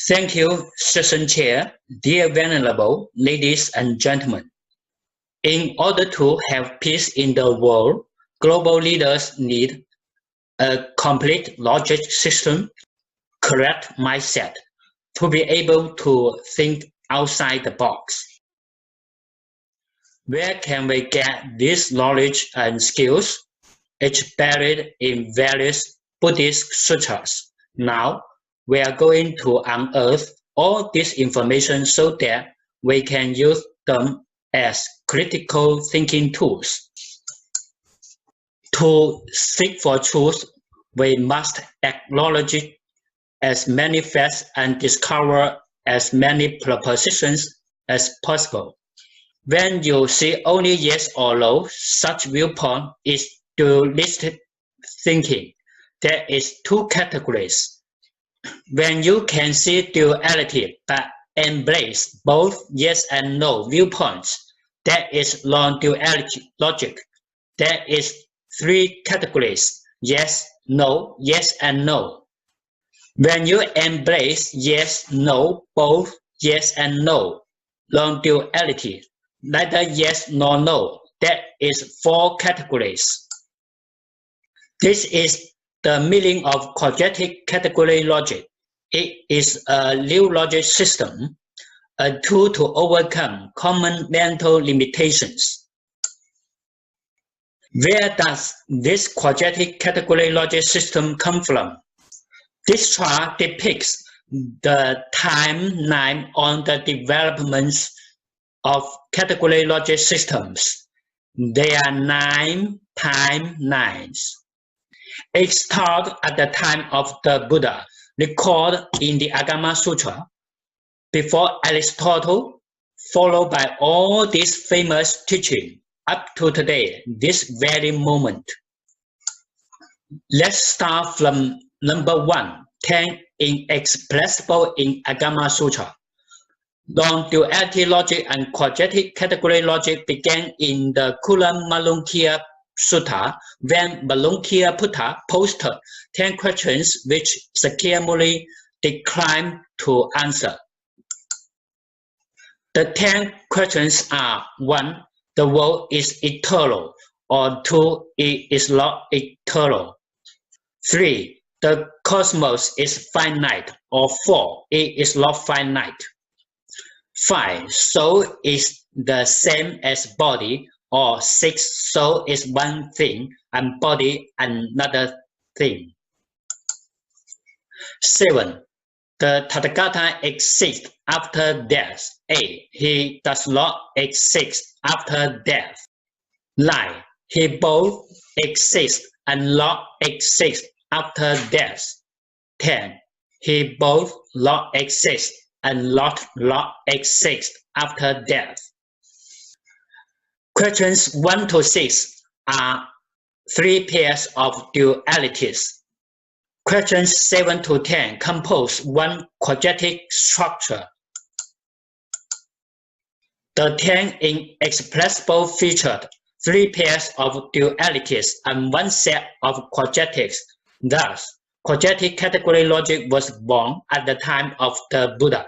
Thank you, Session Chair. Dear Venerable ladies and gentlemen, in order to have peace in the world, global leaders need a complete logic system, correct mindset, to be able to think outside the box. Where can we get this knowledge and skills? It's buried in various Buddhist sutras. Now, we are going to unearth all this information so that we can use them as critical thinking tools. To seek for truth, we must acknowledge it as many facts and discover as many propositions as possible. When you see only yes or no, such viewpoint is dualistic thinking. There is two categories. When you can see duality but embrace both yes and no viewpoints, that is non-duality logic. There is three categories: yes, no, yes, and no. When you embrace yes, no, both yes and no, non-duality, neither yes nor no, that is four categories. This is the meaning of quadratic category logic. It is a new logic system, a tool to overcome common mental limitations. Where does this quadratic category logic system come from? This chart depicts the timeline on the developments of category logic systems. There are 9 timelines. It started at the time of the Buddha, recorded in the Agama Sutra, before Aristotle, followed by all these famous teachings up to today, this very moment. Let's start from number 1, 10 inexpressible in Agama Sutra. Non-duality logic and quadratic category logic began in the Kula Sutta when Malunkia Buddha posted 10 questions which Sakyamuni declined to answer. The 10 questions are: 1. The world is eternal, or 2. It is not eternal. 3. The cosmos is finite, or 4. It is not finite. 5. Soul is the same as body, or 6. Soul is one thing and body another thing. 7. The Tathagata exists after death. 8. He does not exist after death. 9. He both exists and not exists after death. 10. He both not exists and not exist after death. Questions 1 to 6 are 3 pairs of dualities. Questions 7 to 10 compose one quadratic structure. The 10 inexpressible featured 3 pairs of dualities and 1 set of quadratics. Thus, quadratic category logic was born at the time of the Buddha.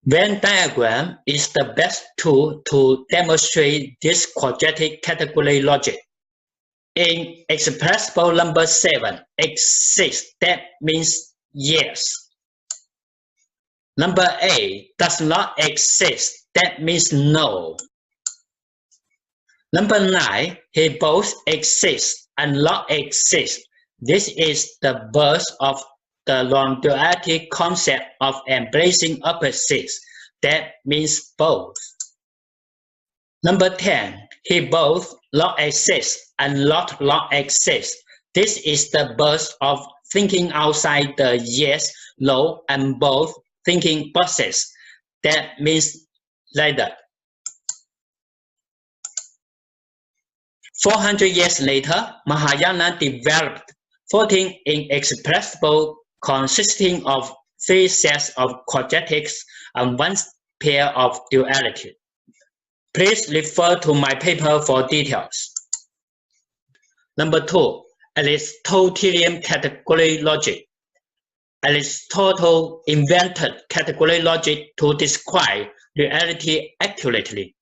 Venn diagram is the best tool to demonstrate this quadratic category logic. Inexpressible number 7 exists, that means yes. Number 8 does not exist, that means no. Number 9, he both exists and not exist. This is the birth of the non-duality concept of embracing opposites, that means both. Number 10, he both not exists and not exists. This is the birth of thinking outside the yes, no, and both thinking process, that means neither. 400 years later, Mahayana developed 14 inexpressible consisting of 3 sets of quadratics and 1 pair of duality. Please refer to my paper for details. Number 2, Aristotelian category logic. Aristotle invented category logic to describe reality accurately.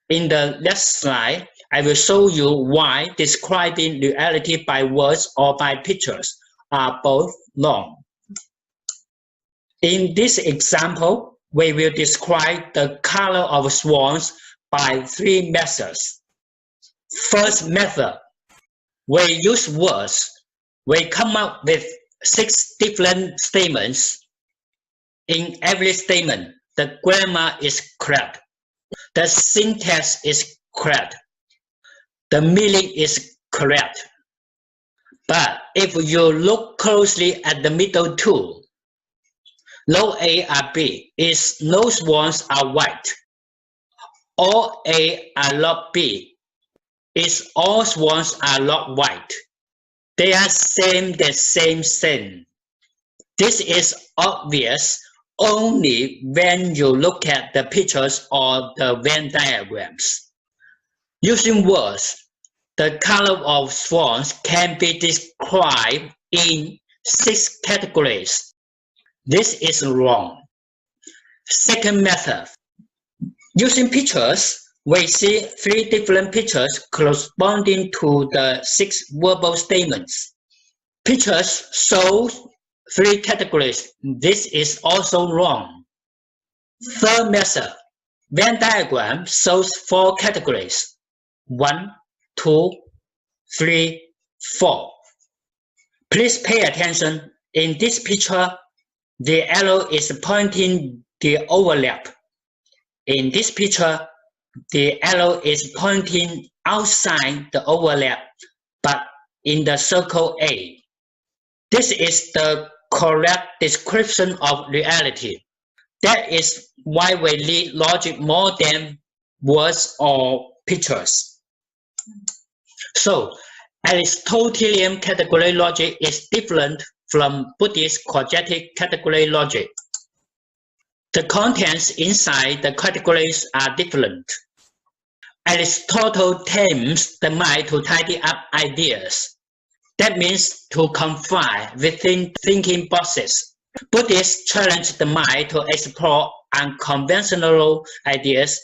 In the next slide, I will show you why describing reality by words or by pictures are both wrong. In this example, we will describe the color of swans by 3 methods. First method, we use words. We come up with 6 different statements. In every statement, the grammar is correct. The syntax is correct. The meaning is correct. But if you look closely at the middle two, no A or B is no swans are white. All A are not B is all swans are not white. They are the same thing. This is obvious only when you look at the pictures or the Venn diagrams. Using words, the color of swans can be described in 6 categories. This is wrong. Second method. Using pictures, we see 3 different pictures corresponding to the 6 verbal statements. Pictures show 3 categories. This is also wrong. Third method. Venn diagram shows 4 categories. 1, 2, 3, 4. Please pay attention. In this picture, the arrow is pointing the overlap. In this picture, the arrow is pointing outside the overlap, but in the circle A. This is the correct description of reality. That is why we need logic more than words or pictures. So, Aristotelian category logic is different from Buddhist quadratic category logic. The contents inside the categories are different. Aristotle tames the mind to tidy up ideas. That means to confine within thinking boxes. Buddhists challenge the mind to explore unconventional ideas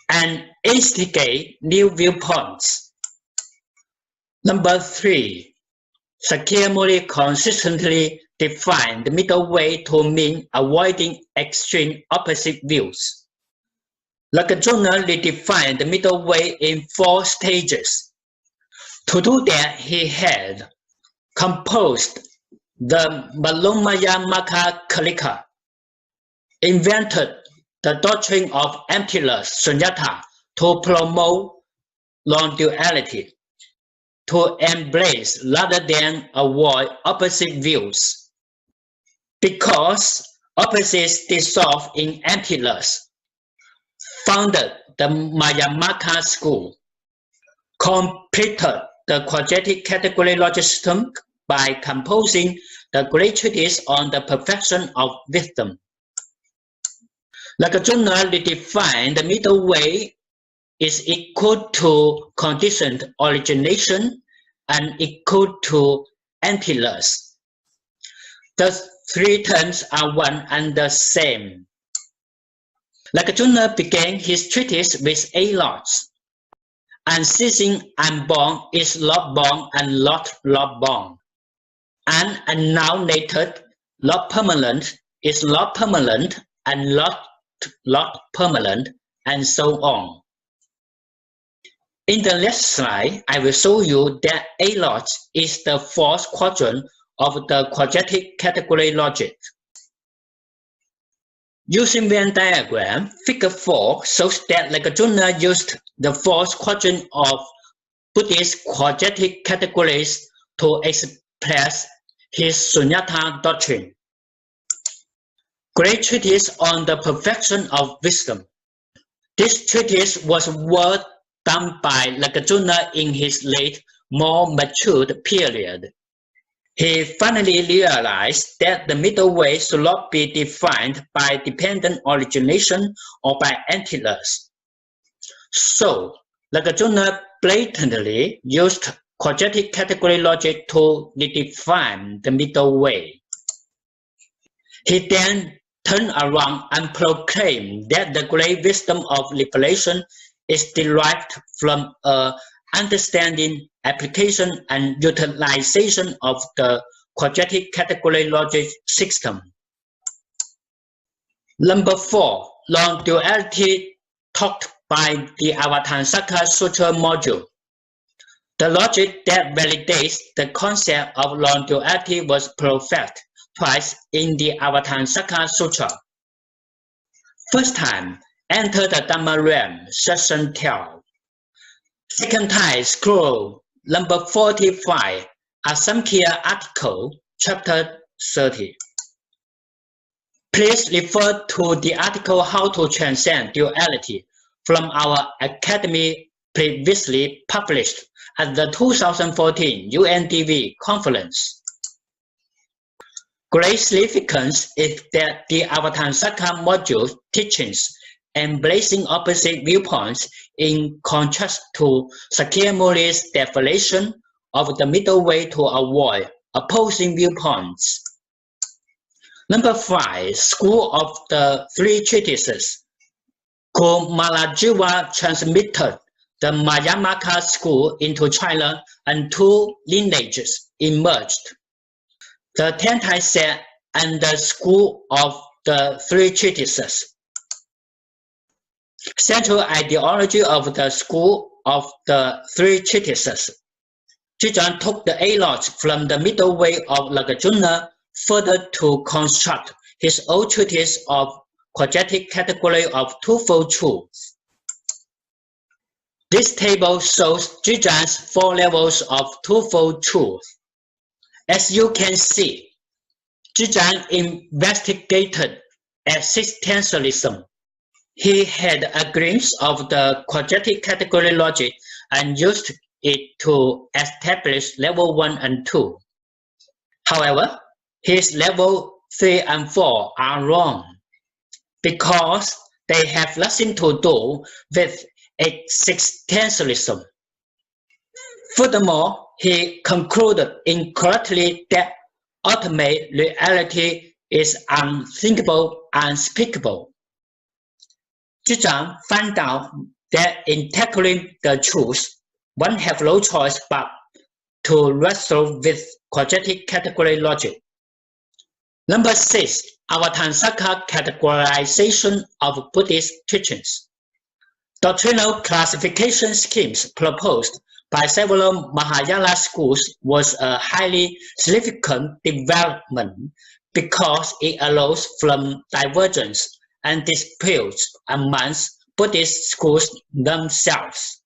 and instigate new viewpoints. Number 3. Sakyamuni consistently defined the middle way to mean avoiding extreme opposite views. Nagarjuna redefined the middle way in 4 stages. To do that, he had composed the Malomaya Kalika, invented the doctrine of emptiness, sunyata, to promote non-duality, to embrace rather than avoid opposite views. Because opposites dissolve in emptiness, founded the Mayamaka school, completed the quadratic category logic system by composing the great treatise on the perfection of wisdom. Nagarjuna redefined the middle way is equal to conditioned origination and equal to emptiness. The 3 terms are one and the same. Nagarjuna began his treatise with 8 laws. Unceasing unborn is not born and not born. Unannullated, not permanent, is not permanent and not permanent, and so on. In the next slide, I will show you that A lot is the 4th quadrant of the quadratic category logic. Using Venn diagram, figure 4 shows that Nagarjuna used the 4th quadrant of Buddhist quadratic categories to express his sunyata doctrine. Great treatise on the perfection of wisdom. This treatise was work done by Nagarjuna in his late, more matured period. He finally realized that the middle way should not be defined by dependent origination or by emptiness. So, Nagarjuna blatantly used quadratic category logic to redefine the middle way. He then turned around and proclaimed that the great wisdom of liberation is derived from an understanding, application, and utilization of the quadratic category logic system. Number 4, non-duality taught by the Avatamsaka Sutra module. The logic that validates the concept of non-duality was professed twice in the Avatamsaka Sutra. First time, enter the Dhamma realm, section 12. Second time, scroll number 45, Asamkhya article, chapter 30. Please refer to the article How to Transcend Duality from our academy previously published at the 2014 UNDV conference. Great significance is that the Avatamsaka module teachings embracing opposite viewpoints in contrast to Sakyamuni's definition of the middle way to avoid opposing viewpoints. Number 5, School of the Three Treatises. Kumarajiva transmitted the Mayamaka school into China and two lineages emerged. The Tentai set and the School of the Three Treatises. Central ideology of the School of the Three Treatises. Zhizhan took the A-lots from the middle way of Nagarjuna further to construct his own treatise of quadratic category of twofold truth. This table shows Zhizhan's 4 levels of twofold truth. As you can see, Zhizhan investigated existentialism. He had a glimpse of the quadratic category logic and used it to establish level 1 and 2. However, his level 3 and 4 are wrong because they have nothing to do with existentialism. Furthermore, he concluded incorrectly that ultimate reality is unthinkable and unspeakable. Zhizhan found out that in tackling the truth, one has no choice but to wrestle with quadratic category logic. Number 6, Avatamsaka categorization of Buddhist teachings. Doctrinal classification schemes proposed by several Mahayana schools was a highly significant development because it arose from divergence and disputes amongst Buddhist schools themselves.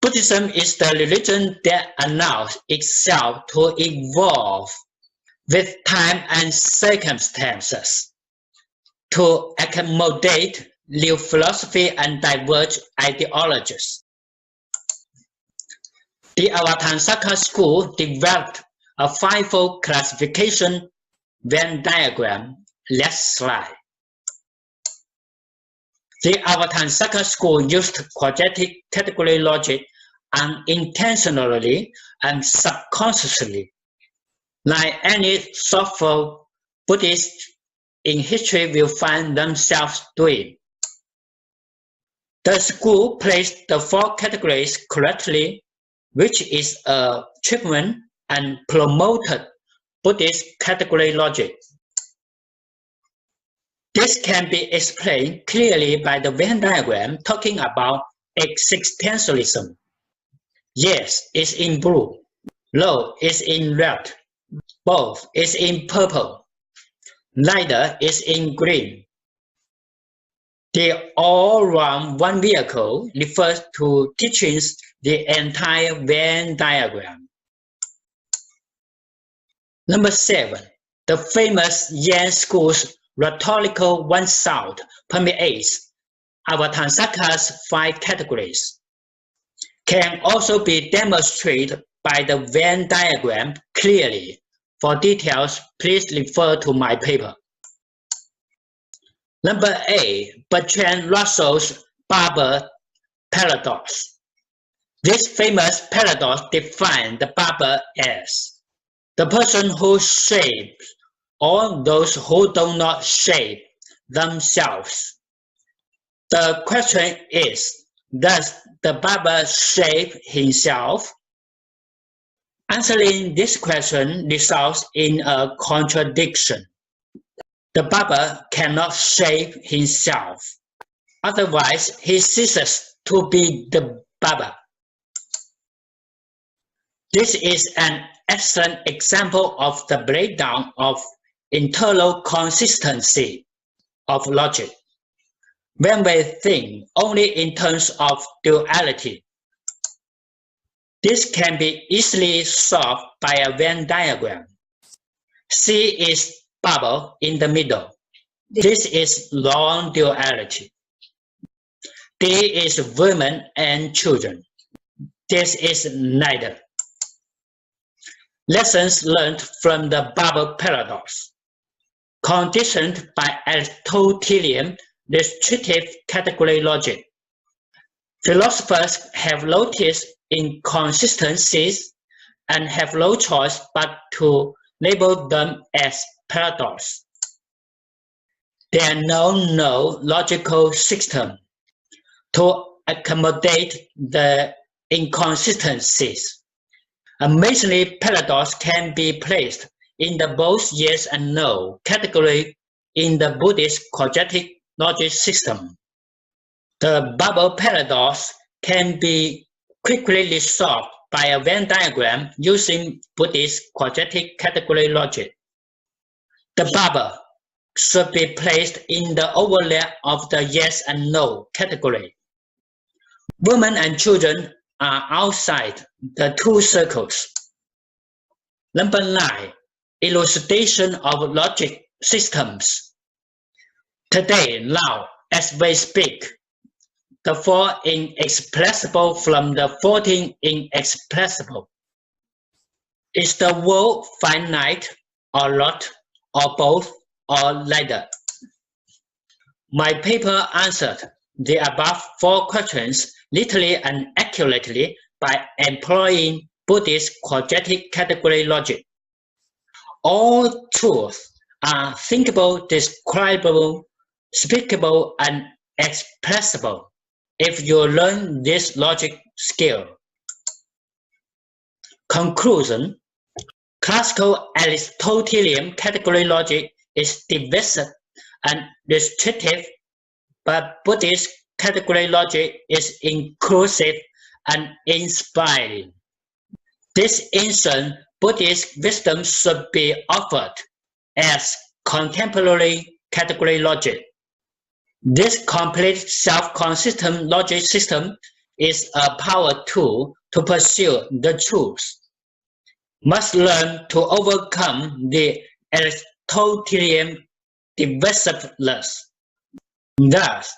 Buddhism is the religion that allows itself to evolve with time and circumstances, to accommodate new philosophy and diverse ideologies. The Avatamsaka school developed a fivefold classification Venn diagram. Let's slide. The Avatamsaka school used quadratic category logic unintentionally and subconsciously, like any thoughtful Buddhist in history will find themselves doing. The school placed the 4 categories correctly, which is a treatment and promoted Buddhist category logic. This can be explained clearly by the Venn diagram talking about existentialism. Yes is in blue, no is in red, both is in purple, neither is in green. The all-round one vehicle refers to teachings the entire Venn diagram. Number 7, the famous Yan school's rhetorical one-sound permeates Avatamsaka's 5 categories. Can also be demonstrated by the Venn diagram clearly. For details, please refer to my paper. Number 8, Bertrand Russell's Barber paradox. This famous paradox defines the barber as the person who shaves all those who do not shape themselves. The question is, does the barber shape himself? Answering this question results in a contradiction. The barber cannot shape himself, otherwise he ceases to be the barber. This is an excellent example of the breakdown of internal consistency of logic. When we think only in terms of duality, this can be easily solved by a Venn diagram. C is bubble in the middle. This is non-duality. D is women and children. This is neither. Lessons learned from the bubble paradox. Conditioned by Aristotelian restrictive category logic, philosophers have noticed inconsistencies and have no choice but to label them as paradox. There are no logical system to accommodate the inconsistencies. Amazingly, paradox can be placed in the both yes and no category in the Buddhist quadratic logic system. The bubble paradox can be quickly resolved by a Venn diagram using Buddhist quadratic category logic. The bubble should be placed in the overlap of the yes and no category. Women and children are outside the two circles. Number 9. Elucidation of logic systems. Today, now, as we speak, the 4 inexpressible from the 14 inexpressible. Is the world finite or not, or both, or neither? My paper answered the above 4 questions literally and accurately by employing Buddhist quadratic category logic. All truths are thinkable, describable, speakable, and expressible if you learn this logic skill. Conclusion. Classical Aristotelian category logic is divisive and restrictive, but Buddhist category logic is inclusive and inspiring. This ancient Buddhist wisdom should be offered as contemporary category logic. This complete self-consistent logic system is a power tool to pursue the truth. Must learn to overcome the Aristotelian divisiveness. Thus,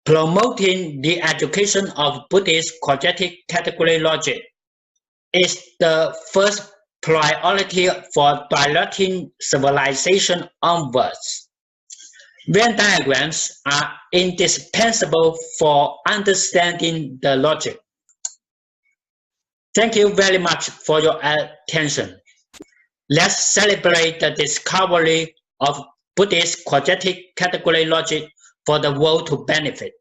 promoting the education of Buddhist quadratic category logic is the first priority for directing civilization onwards. Venn diagrams are indispensable for understanding the logic. Thank you very much for your attention. Let's celebrate the discovery of Buddhist quadratic category logic for the world to benefit.